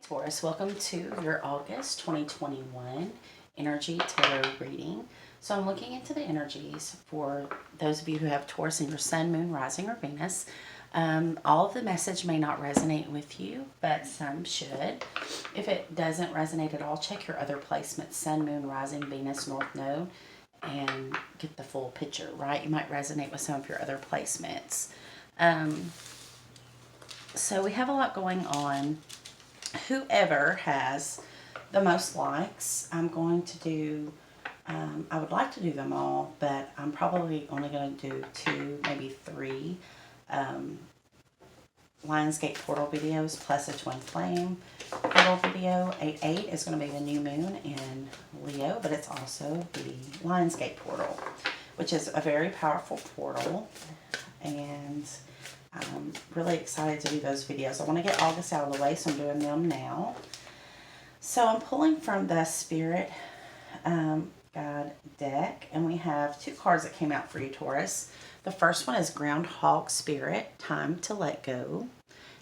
Taurus, welcome to your August 2021 energy tarot reading. So I'm looking into the energies for those of you who have Taurus in your sun, moon, rising, or Venus. All of the message may not resonate with you, but some should. If it doesn't resonate at all, check your other placements, sun, moon, rising, Venus, north node, and get the full picture, right? You might resonate with some of your other placements. So we have a lot going on. Whoever has the most likes, I'm going to do, I would like to do them all, but I'm probably only going to do 2, maybe 3 Lionsgate portal videos plus a twin flame portal video. 8/8 is going to be the new moon in Leo, but it's also the Lionsgate portal, which is a very powerful portal, and I'm really excited to do those videos. I want to get August out of the way, so I'm doing them now. So I'm pulling from the Spirit God deck, and we have 2 cards that came out for you, Taurus. The first one is Groundhog Spirit, Time to Let Go.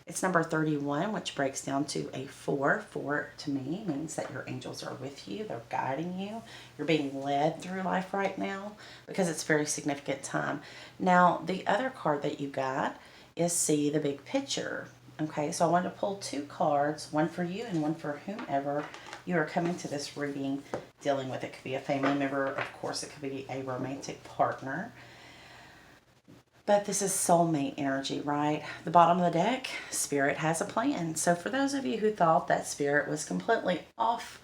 It's number 31, which breaks down to a 4. 4 to me means that your angels are with you. They're guiding you. You're being led through life right now because it's a very significant time. Now, the other card that you got is See the Big Picture. Okay, so I wanted to pull 2 cards, one for you and one for whomever you are coming to this reading dealing with. It could be a family member, of course, it could be a romantic partner. But this is soulmate energy, right? The bottom of the deck, Spirit has a plan. So for those of you who thought that Spirit was completely off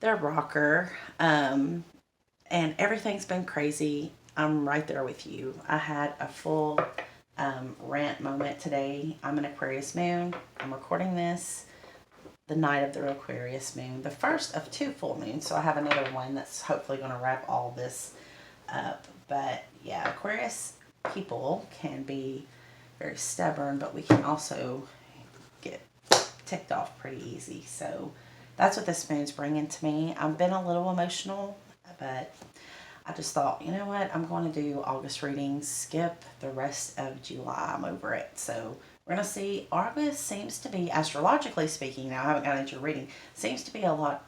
their rocker, and everything's been crazy, I'm right there with you. I had a full rant moment today. I'm an Aquarius moon. I'm recording this the night of the Aquarius moon, the first of 2 full moons. So I have another one that's hopefully going to wrap all this up. But yeah, Aquarius people can be very stubborn, but we can also get ticked off pretty easy. So that's what this moon's bringing to me. I've been a little emotional, but I just thought, you know what, I'm going to do August readings, skip the rest of July. I'm over it. So we're going to see. August seems to be, astrologically speaking, now I haven't got into your reading, seems to be a lot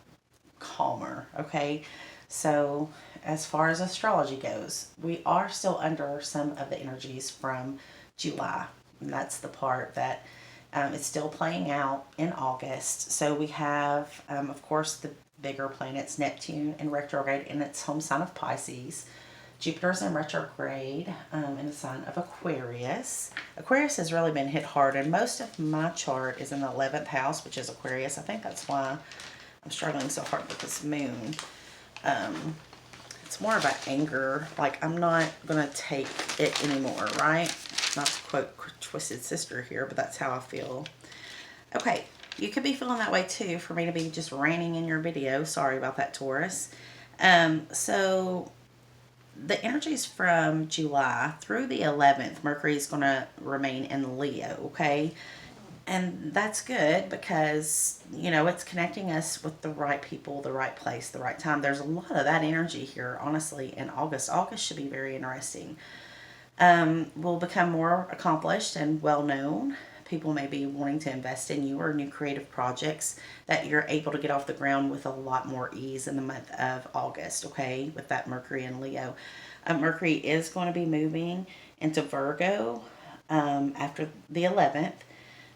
calmer, okay? So as far as astrology goes, we are still under some of the energies from July. And that's the part that it's still playing out in August. So we have, of course, the bigger planets, Neptune in retrograde in its home sign of Pisces. Jupiter's in retrograde in the sign of Aquarius. Aquarius has really been hit hard, and most of my chart is in the 11th house, which is Aquarius. I think that's why I'm struggling so hard with this moon. It's more about anger. Like, I'm not going to take it anymore, right? Not to quote Twisted Sister here, but that's how I feel. Okay, you could be feeling that way too, for me to be just ranting in your video. Sorry about that, Taurus. So the energies from July through the 11th, Mercury is going to remain in Leo, okay? And that's good because, you know, it's connecting us with the right people, the right place, the right time. There's a lot of that energy here, honestly, in August. August should be very interesting. We'll become more accomplished and well-known. People may be wanting to invest in you or new creative projects that you're able to get off the ground with a lot more ease in the month of August, okay, with that Mercury and Leo. Mercury is going to be moving into Virgo after the 11th,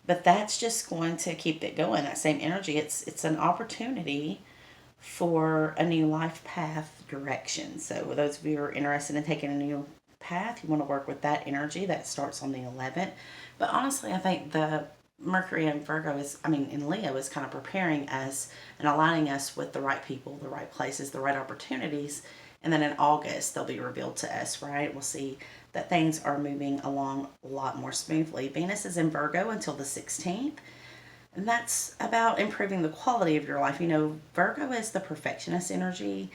but that's just going to keep it going, that same energy. It's an opportunity for a new life path direction. So those of you who are interested in taking a new path, you want to work with that energy that starts on the 11th. But honestly, I think the Mercury in Virgo in Leo is kind of preparing us and aligning us with the right people, the right places, the right opportunities. And then in August, they'll be revealed to us, right? We'll see that things are moving along a lot more smoothly. Venus is in Virgo until the 16th. And that's about improving the quality of your life. You know, Virgo is the perfectionist energy.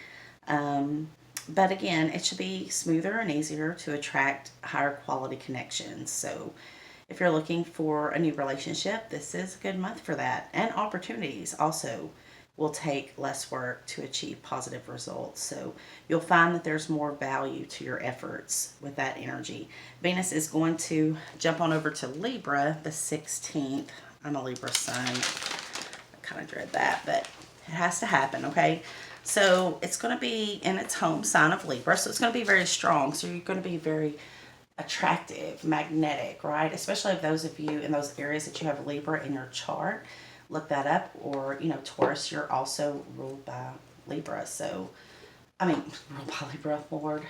But again, it should be smoother and easier to attract higher quality connections. So if you're looking for a new relationship, this is a good month for that. And opportunities also will take less work to achieve positive results. So you'll find that there's more value to your efforts with that energy. Venus is going to jump on over to Libra the 16th. I'm a Libra sun. kind of dread that, but it has to happen, okay? So it's going to be in its home sign of Libra, so it's going to be very strong. So you're going to be very attractive, magnetic, right? Especially if those of you in those areas that you have Libra in your chart, look that up. Or, you know, Taurus, you're also ruled by Libra. So, I mean, ruled by Libra, Lord.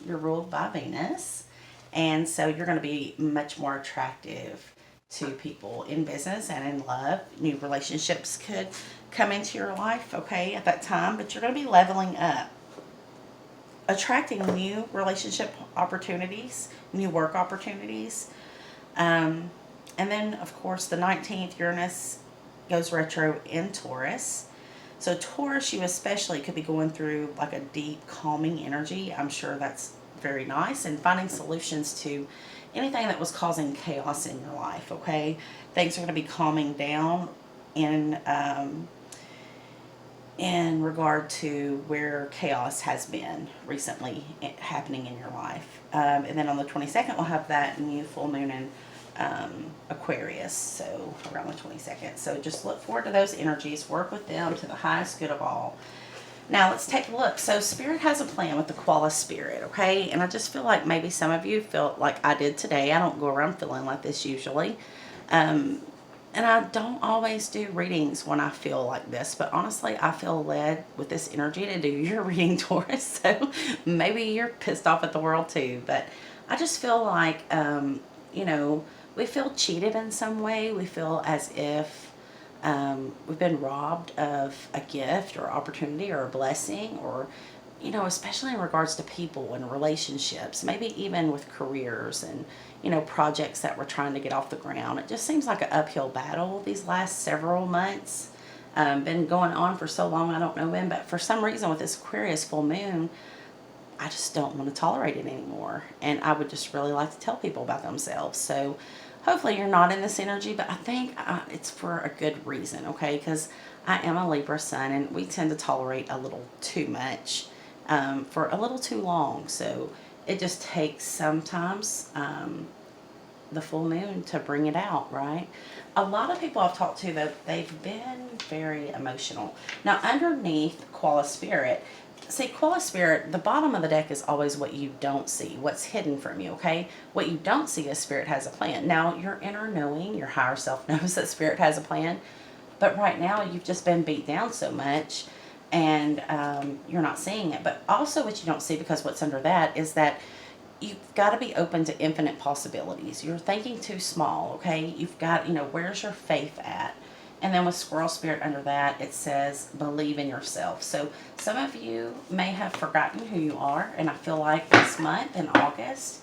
You're ruled by Venus. And so you're going to be much more attractive to people in business and in love. New relationships could come into your life, okay, at that time, but you're going to be leveling up, attracting new relationship opportunities, new work opportunities. And then, of course, the 19th, Uranus goes retro in Taurus. So Taurus, you especially could be going through like a deep calming energy. I'm sure that's very nice, and finding solutions to anything that was causing chaos in your life, okay? Things are going to be calming down in regard to where chaos has been recently happening in your life. And then on the 22nd, we'll have that new full moon in Aquarius, so around the 22nd. So just look forward to those energies, work with them to the highest good of all. Now let's take a look. So Spirit has a plan with the Koala Spirit, okay? And I just feel like maybe some of you felt like I did today. I don't go around feeling like this usually. And I don't always do readings when I feel like this, but honestly, I feel led with this energy to do your reading, Taurus. So maybe you're pissed off at the world too, but I just feel like, you know, we feel cheated in some way. We feel as if we've been robbed of a gift or opportunity or a blessing, or, you know, especially in regards to people and relationships, maybe even with careers and, you know, projects that we're trying to get off the ground. It just seems like an uphill battle these last several months. Been going on for so long, I don't know when, but for some reason with this Aquarius full moon, I just don't want to tolerate it anymore. And I would just really like to tell people about themselves. So hopefully you're not in this energy, but I think it's for a good reason, okay? Because I am a Libra sun, and we tend to tolerate a little too much for a little too long. So it just takes sometimes the full moon to bring it out, right? A lot of people I've talked to, though, they've been very emotional. Now, underneath Koala Spirit, see, Koala Spirit, the bottom of the deck is always what you don't see, what's hidden from you, okay? What you don't see is Spirit has a plan. Now, your inner knowing, your higher self knows that Spirit has a plan, but right now you've just been beat down so much, and you're not seeing it. But also what you don't see, because what's under that is that you've got to be open to infinite possibilities. You're thinking too small, okay? You've got, you know, where's your faith at? And then with Squirrel Spirit under that, it says believe in yourself. So some of you may have forgotten who you are, and I feel like this month in August,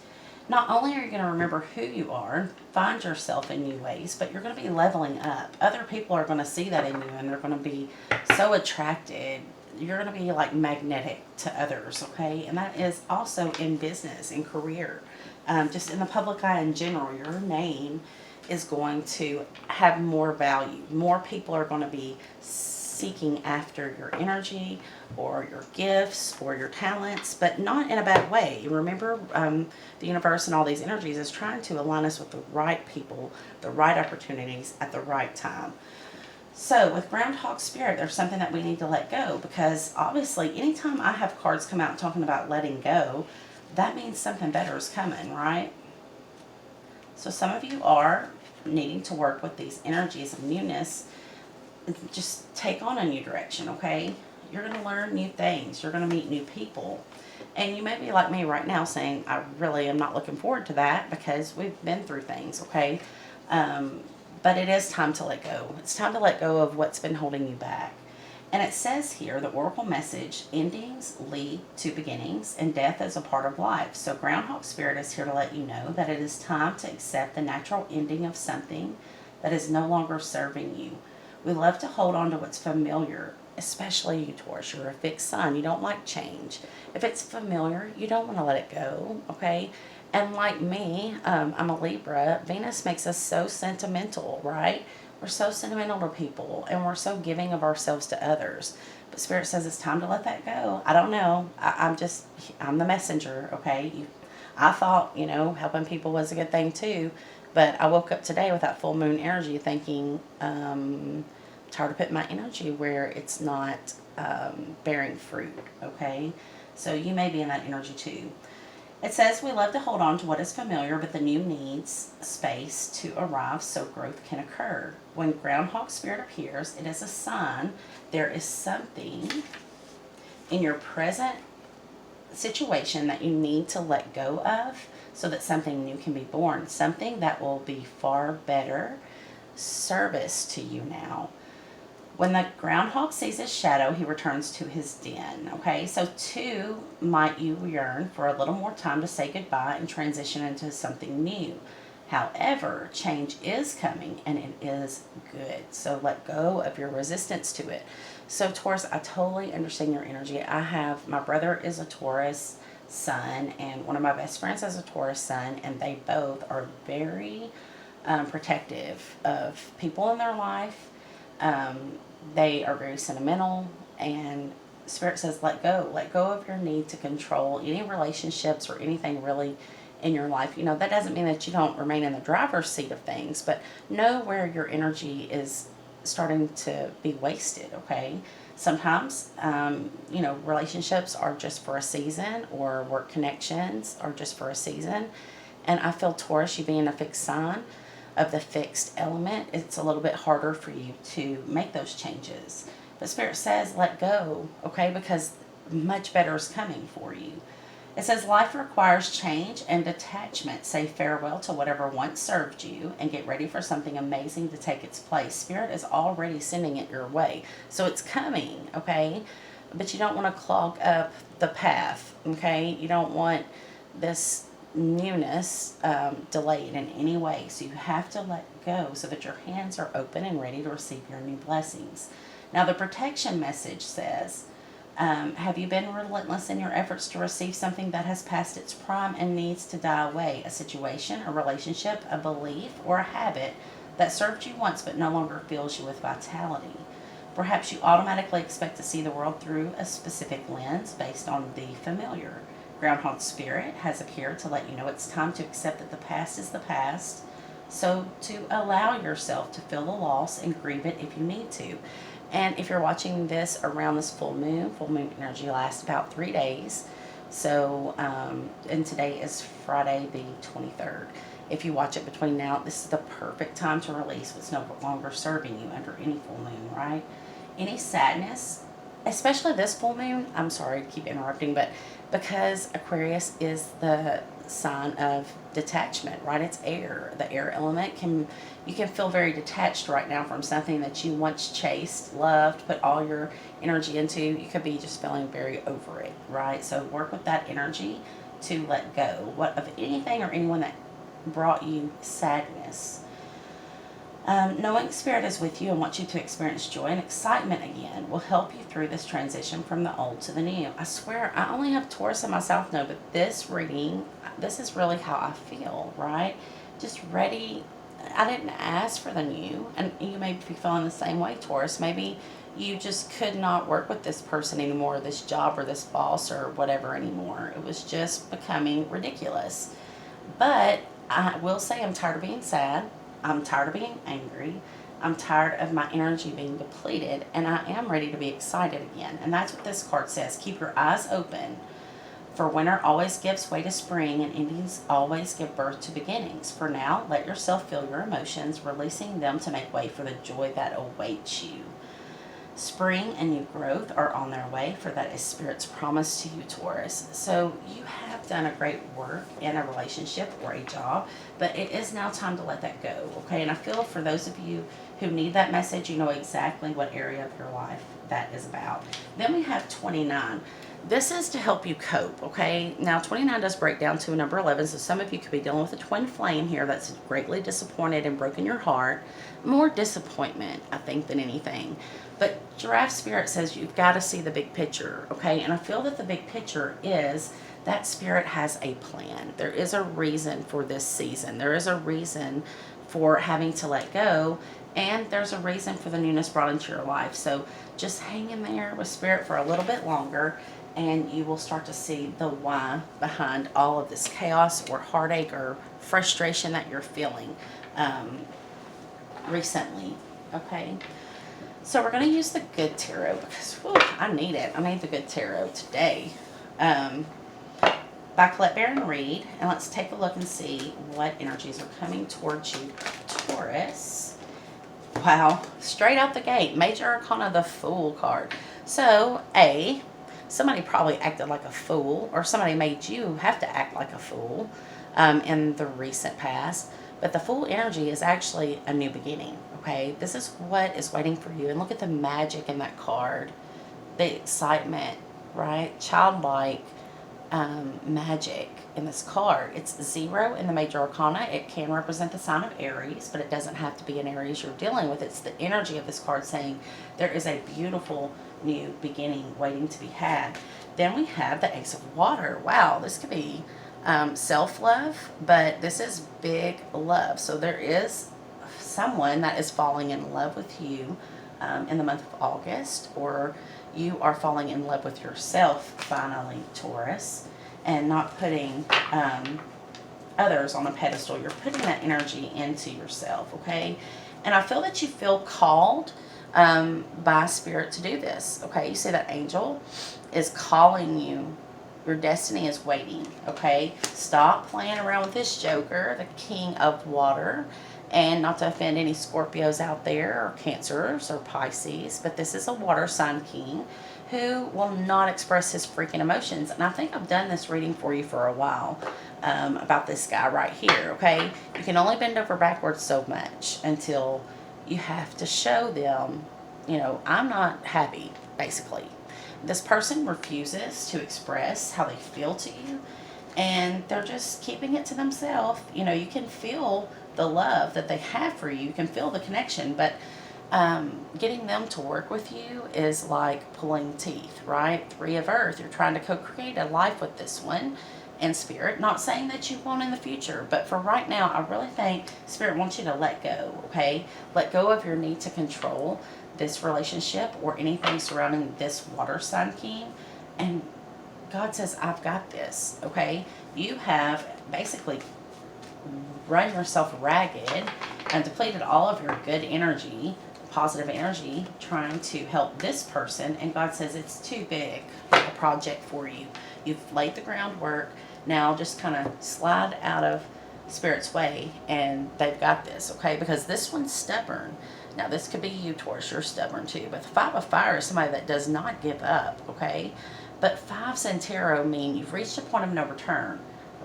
not only are you going to remember who you are, find yourself in new ways, but you're going to be leveling up. Other people are going to see that in you, and they're going to be so attracted. You're going to be like magnetic to others, okay? And that is also in business, in career, just in the public eye in general. Your name is going to have more value. More people are going to be seeking after your energy or your gifts or your talents, but not in a bad way. Remember, the universe and all these energies is trying to align us with the right people, the right opportunities at the right time. So with Groundhog Spirit, there's something that we need to let go, because obviously anytime I have cards come out talking about letting go, that means something better is coming, right? So some of you are needing to work with these energies of newness. Just take on a new direction, okay? You're going to learn new things. You're going to meet new people. And you may be like me right now saying, I really am not looking forward to that, because we've been through things, okay? But it is time to let go. It's time to let go of what's been holding you back. And it says here, the Oracle message, endings lead to beginnings, and death is a part of life. So Groundhog Spirit is here to let you know that it is time to accept the natural ending of something that is no longer serving you. We love to hold on to what's familiar, especially you, Taurus. You're a fixed sign. You don't like change. If it's familiar, you don't want to let it go, okay? And like me, I'm a Libra. Venus makes us so sentimental, right? We're so sentimental to people, and we're so giving of ourselves to others. But Spirit says it's time to let that go. I don't know. I'm the messenger, okay? I thought, you know, helping people was a good thing too. But I woke up today with that full moon energy thinking, tired of putting my energy where it's not bearing fruit, okay? So you may be in that energy too. It says we love to hold on to what is familiar, but the new needs space to arrive so growth can occur. When groundhog spirit appears, it is a sign there is something in your present situation that you need to let go of so that something new can be born, something that will be far better service to you now. When the groundhog sees his shadow, he returns to his den. Okay, so too might you yearn for a little more time to say goodbye and transition into something new. However, change is coming and it is good. So let go of your resistance to it. So Taurus, I totally understand your energy. My brother is a Taurus sun, and one of my best friends is a Taurus sun, and they both are very protective of people in their life. They are very sentimental, and Spirit says let go of your need to control any relationships or anything really in your life. That doesn't mean that you don't remain in the driver's seat of things, but know where your energy is starting to be wasted. Okay, sometimes relationships are just for a season, or work connections are just for a season, and I feel Taurus, you being a fixed sign of the fixed element, it's a little bit harder for you to make those changes. But Spirit says let go, okay, because much better is coming for you. It says life requires change and detachment. Say farewell to whatever once served you and get ready for something amazing to take its place. Spirit is already sending it your way, so it's coming, okay? But you don't want to clog up the path, okay? You don't want this newness delayed in any way. So you have to let go so that your hands are open and ready to receive your new blessings. Now the protection message says, have you been relentless in your efforts to receive something that has passed its prime and needs to die away? A situation, a relationship, a belief, or a habit that served you once but no longer fills you with vitality. Perhaps you automatically expect to see the world through a specific lens based on the familiar. Groundhog Spirit has appeared to let you know it's time to accept that the past is the past, so to allow yourself to feel the loss and grieve it if you need to. And if you're watching this around this full moon energy lasts about 3 days. So, and today is Friday the 23rd. If you watch it between now, this is the perfect time to release what's no longer serving you under any full moon, right? Any sadness, especially this full moon, I'm sorry to keep interrupting, but because Aquarius is the sign of detachment, right? It's air. The air element you can feel very detached right now from something that you once chased, loved, put all your energy into. You could be just feeling very over it, right? So work with that energy to let go of anything or anyone that brought you sadness. Knowing Spirit is with you and wants you to experience joy and excitement again will help you through this transition from the old to the new. I swear, I only have Taurus and myself know, but this reading, this is really how I feel, right? Just ready. I didn't ask for the new, and you may be feeling the same way, Taurus. Maybe you just could not work with this person anymore, this job or this boss or whatever anymore. It was just becoming ridiculous. But I will say I'm tired of being sad. I'm tired of being angry. I'm tired of my energy being depleted, and I am ready to be excited again. And that's what this card says. Keep your eyes open, for winter always gives way to spring, and endings always give birth to beginnings. For now, let yourself feel your emotions, releasing them to make way for the joy that awaits you. Spring and new growth are on their way, for that is Spirit's promise to you, Taurus. So you have done a great work in a relationship or a job, but it is now time to let that go, okay? And I feel for those of you who need that message, you know exactly what area of your life that is about. Then we have 29. This is to help you cope, okay? Now, 29 does break down to a number 11, so some of you could be dealing with a twin flame here that's greatly disappointed and broken your heart. More disappointment, I think, than anything. But Giraffe Spirit says you've got to see the big picture, okay? And I feel that the big picture is that Spirit has a plan. There is a reason for this season. There is a reason for having to let go, and there's a reason for the newness brought into your life. So just hang in there with Spirit for a little bit longer, and you will start to see the why behind all of this chaos or heartache or frustration that you're feeling recently, okay? So we're going to use the good tarot because whew, I need it. I need the good tarot today. By Colette Baron Reed. And let's take a look and see what energies are coming towards you, Taurus. Wow, straight out the gate, Major Arcana, the Fool card. So, somebody probably acted like a fool, or somebody made you have to act like a fool in the recent past. But the Fool energy is actually a new beginning, okay? This is what is waiting for you. And look at the magic in that card, the excitement, right? Childlike magic in this card. It's 0 in the Major Arcana. It can represent the sign of Aries, but it doesn't have to be an Aries you're dealing with. It's the energy of this card saying there is a beautiful new beginning waiting to be had. Then we have the Ace of Water. Wow, this could be self-love, but this is big love. So there is someone that is falling in love with you in the month of August, or you are falling in love with yourself finally, Taurus, and not putting others on a pedestal. You're putting that energy into yourself, okay? And I feel that you feel called by Spirit to do this, okay? You see that angel is calling you. Your destiny is waiting, okay? Stop playing around with this Joker, the King of Water. And not to offend any Scorpios out there, or Cancers, or Pisces, but this is a water sign king who will not express his freaking emotions. And I think I've done this reading for you for a while about this guy right here, okay? You can only bend over backwards so much until you have to show them, you know, I'm not happy, basically. This person refuses to express how they feel to you, and they're just keeping it to themselves. You know, you can feel the love that they have for you. You can feel the connection, but getting them to work with you is like pulling teeth, right? 3 of Earth. You're trying to co-create a life with this one in Spirit. Not saying that you won't in the future, but for right now, I really think Spirit wants you to let go, okay? Let go of your need to control this relationship or anything surrounding this water sign king. And God says, I've got this, okay? You have basically run yourself ragged and depleted all of your good energy, positive energy, trying to help this person. And God says it's too big a project for you. You've laid the groundwork. Now just kind of slide out of Spirit's way, and they've got this, okay? Because this one's stubborn. Now, this could be you, Taurus. You're stubborn too. But the 5 of Fire is somebody that does not give up, okay? But 5s in tarot mean you've reached a point of no return,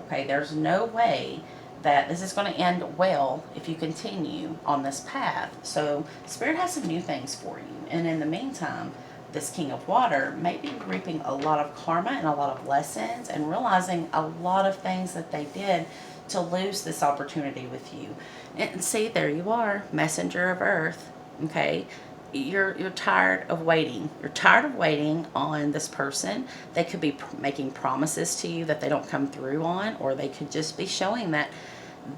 okay? There's no way that this is going to end well if you continue on this path. So Spirit has some new things for you. And in the meantime, this King of Water may be reaping a lot of karma and a lot of lessons and realizing a lot of things that they did to lose this opportunity with you. And see, there you are, Messenger of Earth, okay? You're tired of waiting. You're tired of waiting on this person. They could be making promises to you that they don't come through on, or they could just be showing that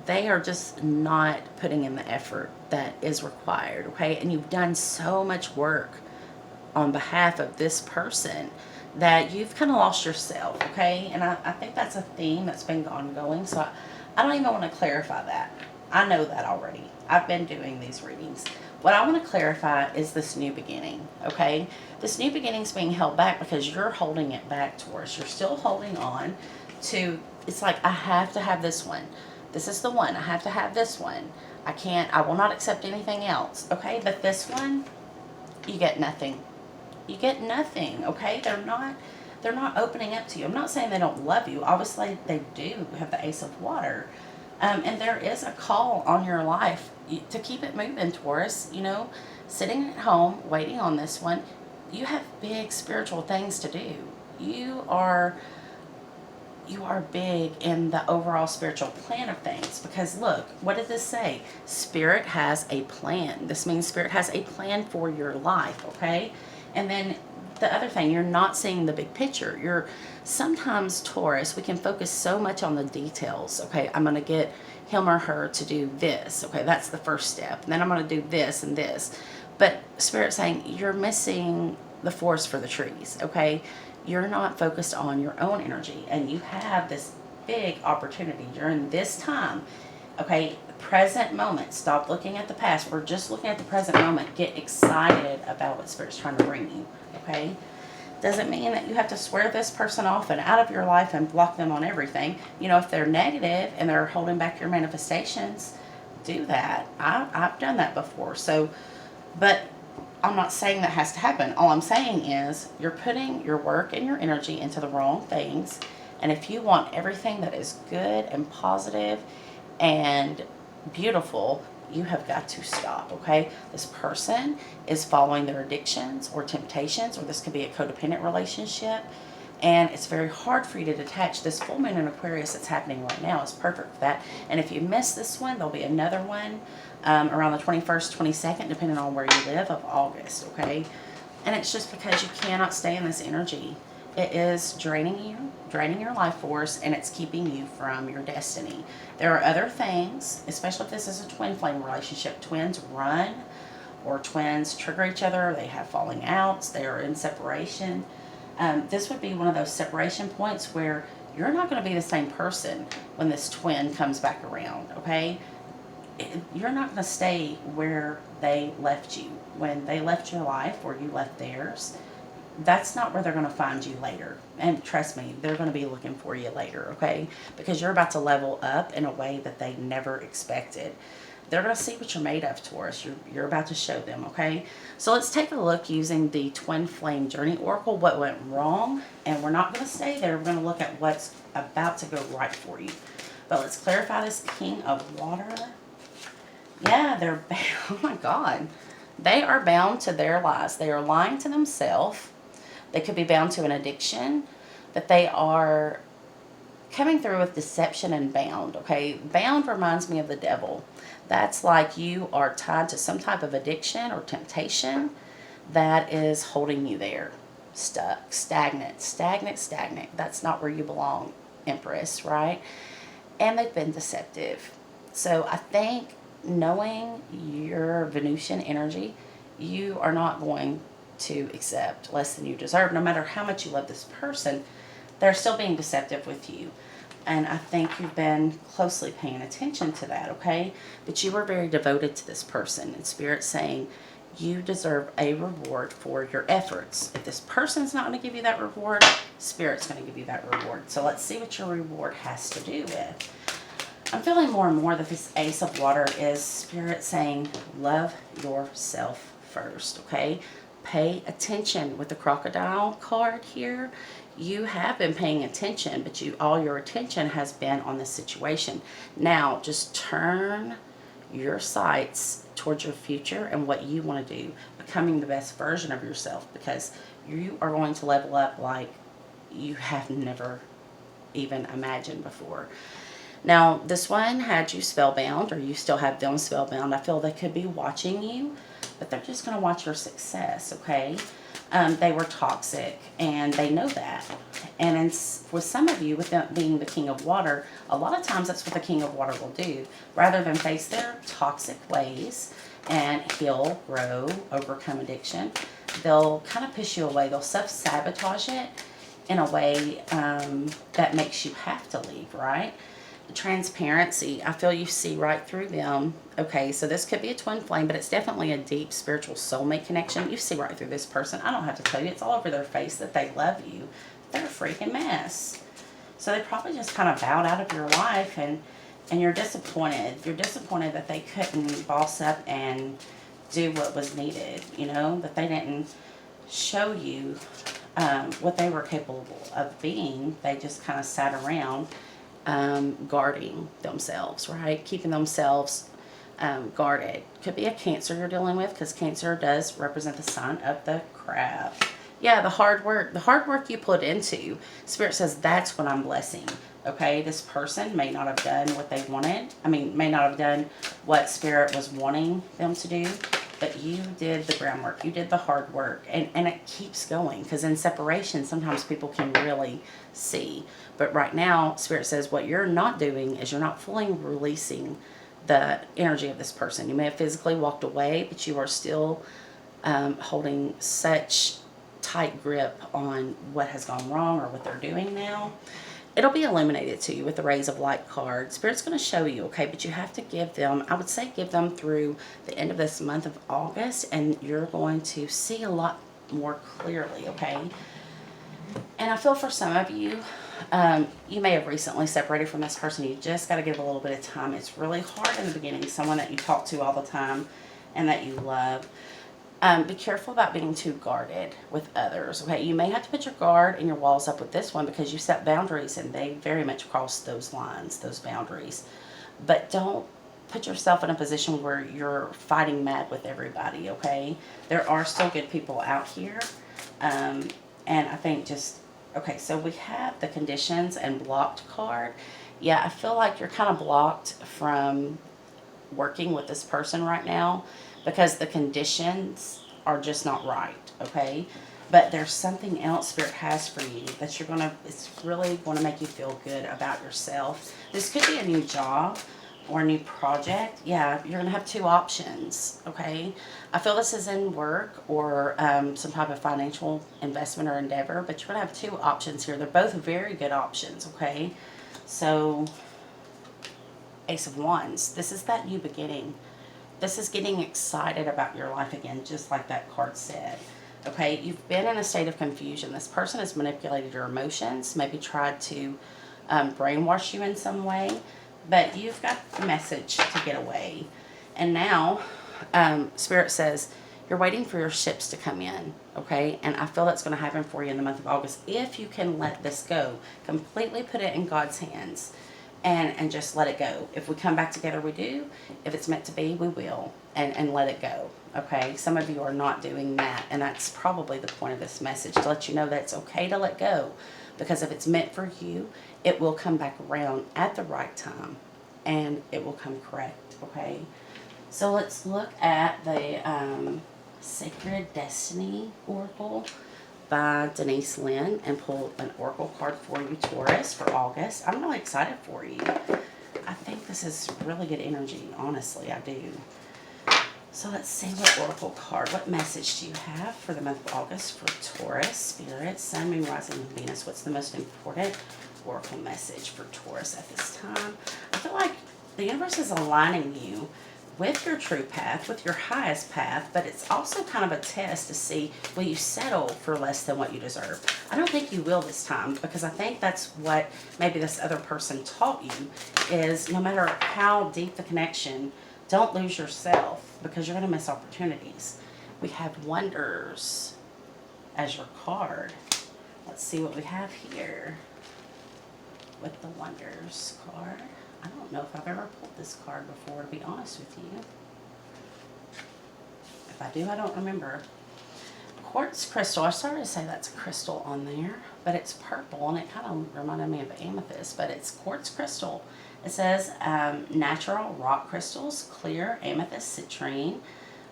they are just not putting in the effort that is required, okay? And you've done so much work on behalf of this person that you've kind of lost yourself, okay? And I think that's a theme that's been ongoing, so I don't even want to clarify that. I know that already. I've been doing these readings. What I want to clarify is this new beginning, okay? This new beginning is being held back because you're holding it back, Taurus. You're still holding on to, it's like, I have to have this one. This is the one. I have to have this one. I will not accept anything else, okay? But this one, you get nothing. You get nothing, okay? They're not opening up to you. I'm not saying they don't love you. Obviously, they do have the Ace of Water. And there is a call on your life to keep it moving, Taurus. You know, sitting at home, waiting on this one, you have big spiritual things to do. You are big in the overall spiritual plan of things. Because look, what did this say? Spirit has a plan. This means Spirit has a plan for your life, okay? And then the other thing, you're not seeing the big picture. Sometimes, Taurus, we can focus so much on the details. Okay, I'm going to get him or her to do this. Okay, that's the first step. And then I'm going to do this and this. But Spirit's saying you're missing the forest for the trees. Okay, you're not focused on your own energy. And you have this big opportunity during this time. Okay, present moment. Stop looking at the past. We're just looking at the present moment. Get excited about what Spirit's trying to bring you, okay? Doesn't mean that you have to swear this person off and out of your life and block them on everything. You know, if they're negative and they're holding back your manifestations, do that. I've done that before. So, but I'm not saying that has to happen. All I'm saying is you're putting your work and your energy into the wrong things. And if you want everything that is good and positive and beautiful, you have got to stop, okay? This person is following their addictions or temptations, or this could be a codependent relationship, and it's very hard for you to detach. This full moon in Aquarius that's happening right now is perfect for that. And if you miss this one, there'll be another one around the 21st, 22nd, depending on where you live, of August, okay? And it's just because you cannot stay in this energy. It is draining you, draining your life force, and it's keeping you from your destiny. There are other things, especially if this is a twin flame relationship. Twins run, or twins trigger each other. They have falling outs. They are in separation. This would be one of those separation points where you're not going to be the same person when this twin comes back around, okay? You're not going to stay where they left you. When they left your life or you left theirs, that's not where they're going to find you later. And trust me, they're going to be looking for you later, okay? Because you're about to level up in a way that they never expected. They're going to see what you're made of, Taurus. You're about to show them, okay? So let's take a look using the Twin Flame Journey Oracle, what went wrong. And we're not going to stay there. We're going to look at what's about to go right for you. But let's clarify this King of Water. Yeah, they're bound. Oh, my God. They are bound to their lies. They are lying to themselves. They could be bound to an addiction, but they are coming through with deception and bound, okay? Bound reminds me of the devil. That's like you are tied to some type of addiction or temptation that is holding you there. Stuck, stagnant. That's not where you belong, Empress, right? And they've been deceptive. So I think knowing your Venusian energy, you are not going to accept less than you deserve. No matter how much you love this person, they're still being deceptive with you. And I think you've been closely paying attention to that, okay? But you were very devoted to this person. And Spirit's saying you deserve a reward for your efforts. If this person's not going to give you that reward, Spirit's going to give you that reward. So let's see what your reward has to do with. I'm feeling more and more that this Ace of Water is Spirit saying, love yourself first, okay? Pay attention with the crocodile card here. You have been paying attention, but all your attention has been on this situation. Now, just turn your sights towards your future and what you want to do, becoming the best version of yourself, because you are going to level up like you have never even imagined before. Now, this one had you spellbound, or you still have them spellbound. I feel they could be watching you, but they're just going to watch your success, okay? They were toxic, and they know that. And with some of you, with them being the King of Water, a lot of times that's what the King of Water will do. Rather than face their toxic ways and heal, grow, overcome addiction, they'll kind of push you away. They'll self-sabotage it in a way that makes you have to leave, right? Transparency, I feel you see right through them. Okay, so this could be a twin flame, but it's definitely a deep spiritual soulmate connection. You see right through this person. I don't have to tell you, it's all over their face that they love you. They're a freaking mess. So they probably just kind of bowed out of your life, and you're disappointed. You're disappointed that they couldn't boss up and do what was needed, you know, that they didn't show you what they were capable of being. They just kind of sat around guarding themselves, right? Keeping themselves guarded. Could be a Cancer you're dealing with, because Cancer does represent the sign of the crab. Yeah, the hard work you put into, Spirit says that's what I'm blessing. Okay, this person may not have done what they wanted. May not have done what Spirit was wanting them to do, but you did the groundwork. You did the hard work, and it keeps going, because in separation, sometimes people can really see. But right now, Spirit says what you're not doing is you're not fully releasing the energy of this person. You may have physically walked away, but you are still holding such tight grip on what has gone wrong or what they're doing now. it'll be illuminated to you with the rays of light card. Spirit's going to show you, okay, but you have to give them, I would say give them through the end of this month of August, and you're going to see a lot more clearly, okay? And I feel for some of you, you may have recently separated from this person. You just got to give a little bit of time. It's really hard in the beginning, someone that you talk to all the time and that you love. Be careful about being too guarded with others, okay? You may have to put your guard and your walls up with this one because you set boundaries and they very much cross those lines, those boundaries. But don't put yourself in a position where you're fighting mad with everybody, okay? There are still good people out here. And I think just, okay, so we have the conditions and blocked card. Yeah, I feel like you're kind of blocked from working with this person right now because the conditions are just not right, okay? But there's something else Spirit has for you that you're gonna, it's really gonna make you feel good about yourself. This could be a new job or a new project. Yeah, you're gonna have two options, okay? I feel this is in work or some type of financial investment or endeavor, but you're gonna have two options here. They're both very good options, okay? So, Ace of Wands, this is that new beginning. This is getting excited about your life again, just like that card said. Okay, you've been in a state of confusion. This person has manipulated your emotions, maybe tried to brainwash you in some way, but you've got the message to get away. And now, Spirit says, you're waiting for your ships to come in, okay? And I feel that's going to happen for you in the month of August. If you can let this go, completely put it in God's hands. And just let it go. If we come back together, we do. If it's meant to be, we will. And let it go. Okay? Some of you are not doing that. And that's probably the point of this message. To let you know that it's okay to let go. Because if it's meant for you, it will come back around at the right time. And it will come correct. Okay? So let's look at the Sacred Destiny Oracle by Denise Lynn and pull an oracle card for you, Taurus, for August. I'm really excited for you. I think this is really good energy, honestly, I do. So let's see what oracle card, what message do you have for the month of August for Taurus, Spirit, Sun, Moon, Rising, and Venus? What's the most important oracle message for Taurus at this time? I feel like the universe is aligning you with your true path, with your highest path, but it's also kind of a test to see, will you settle for less than what you deserve? I don't think you will this time, because I think that's what maybe this other person taught you, is no matter how deep the connection, don't lose yourself, because you're going to miss opportunities. We have Wonders as your card. Let's see what we have here with the Wonders card. I don't know if I've ever pulled this card before, to be honest with you. If I do, I don't remember. Quartz crystal. I started to say that's a crystal on there, but it's purple, and it kind of reminded me of amethyst, but it's quartz crystal. It says natural rock crystals, clear amethyst, citrine,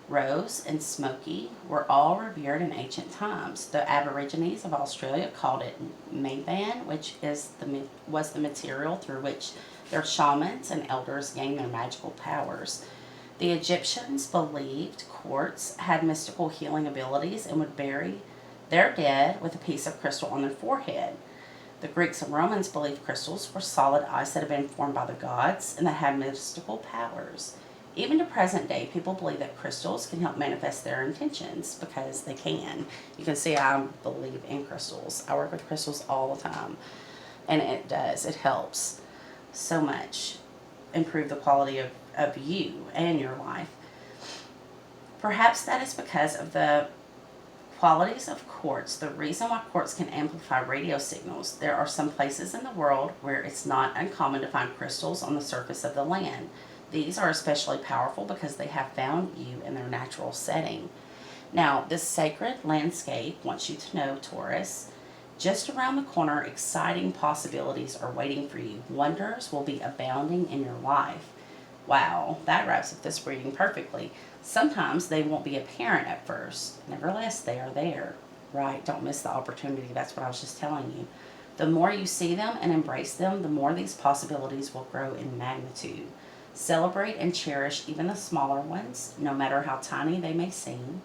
rose, and smoky were all revered in ancient times. The Aborigines of Australia called it Mayban, which was the material through which their shamans and elders gained their magical powers. The Egyptians believed quartz had mystical healing abilities and would bury their dead with a piece of crystal on their forehead. The Greeks and Romans believed crystals were solid ice that had been formed by the gods and that had mystical powers. Even to present day, people believe that crystals can help manifest their intentions, because they can. You can see I believe in crystals. I work with crystals all the time, and it does. It helps so much improve the quality of you and your life. Perhaps that is because of the qualities of quartz. The reason why quartz can amplify radio signals. There are some places in the world where it's not uncommon to find crystals on the surface of the land. These are especially powerful because they have found you in their natural setting. Now, this sacred landscape wants you to know, Taurus, just around the corner, exciting possibilities are waiting for you. Wonders will be abounding in your life. Wow, that wraps up this reading perfectly. Sometimes they won't be apparent at first. Nevertheless, they are there, right? Don't miss the opportunity. That's what I was just telling you. The more you see them and embrace them, the more these possibilities will grow in magnitude. Celebrate and cherish even the smaller ones, no matter how tiny they may seem.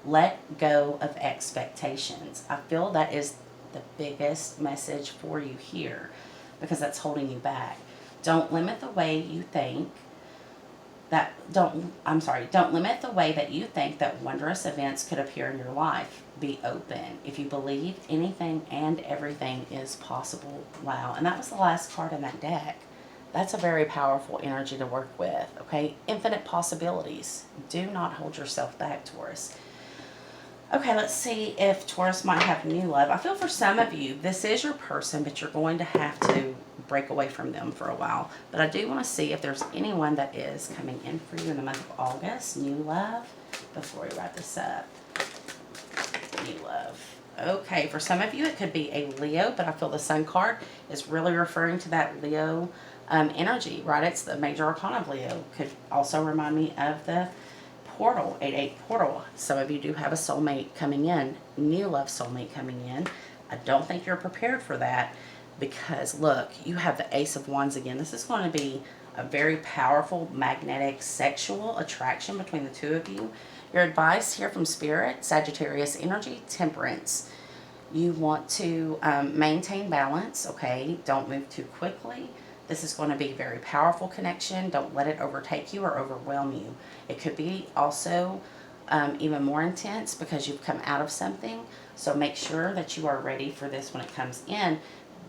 Let go of expectations. I feel that is the biggest message for you here. because that's holding you back. Don't limit the way you think don't limit the way that you think that wondrous events could appear in your life. Be open. If you believe, anything and everything is possible. Wow. And that was the last card in that deck. That's a very powerful energy to work with, okay? Infinite possibilities. Do not hold yourself back, Taurus. Okay, let's see if Taurus might have new love. I feel for some of you, this is your person, but you're going to have to break away from them for a while. But I do want to see if there's anyone that is coming in for you in the month of August. New love, before we wrap this up. New love. Okay, for some of you, it could be a Leo, but I feel the Sun card is really referring to that Leo energy, right? It's the major arcana of Leo. Could also remind me of the portal, 8-8 portal. Some of you do have a soulmate coming in, new love soulmate coming in. I don't think you're prepared for that because look, you have the Ace of Wands again. This is going to be a very powerful magnetic sexual attraction between the two of you. Your advice here from Spirit, Sagittarius energy, Temperance. You want to maintain balance, okay? Don't move too quickly. This is going to be a very powerful connection. Don't let it overtake you or overwhelm you. It could be also even more intense because you've come out of something. So make sure that you are ready for this when it comes in.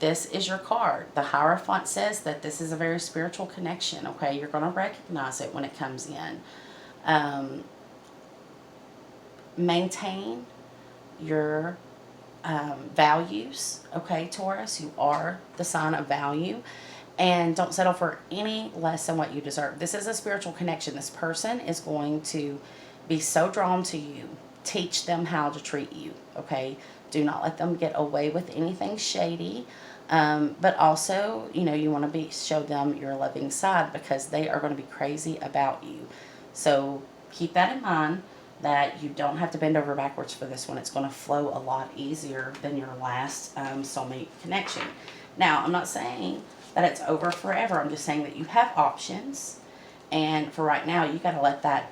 This is your card. The Hierophant says that this is a very spiritual connection, okay? You're going to recognize it when it comes in. Maintain your values, okay, Taurus? You are the sign of value. And don't settle for any less than what you deserve. This is a spiritual connection. This person is going to be so drawn to you. Teach them how to treat you, okay? Do not let them get away with anything shady. But also, you know, you want to show them your loving side because they are going to be crazy about you. So keep that in mind, that you don't have to bend over backwards for this one. It's going to flow a lot easier than your last soulmate connection. Now, I'm not saying that it's over forever. I'm just saying that you have options. And for right now, you got to let that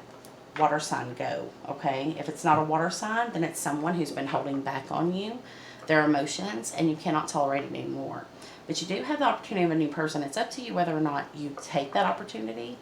water sign go, okay? If it's not a water sign, then it's someone who's been holding back on you, their emotions, and you cannot tolerate it anymore. But you do have the opportunity of a new person. It's up to you whether or not you take that opportunity.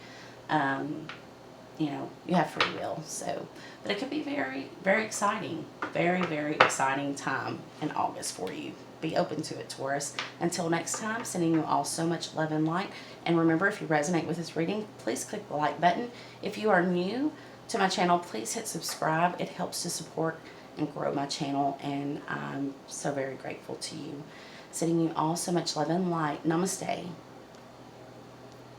You know, you have free will. So, but it could be very, very exciting. Very, very exciting time in August for you. Be open to it, Taurus. Until next time, sending you all so much love and light. And remember, if you resonate with this reading, please click the like button. If you are new to my channel, please hit subscribe. It helps to support and grow my channel, and I'm so very grateful to you. Sending you all so much love and light. Namaste.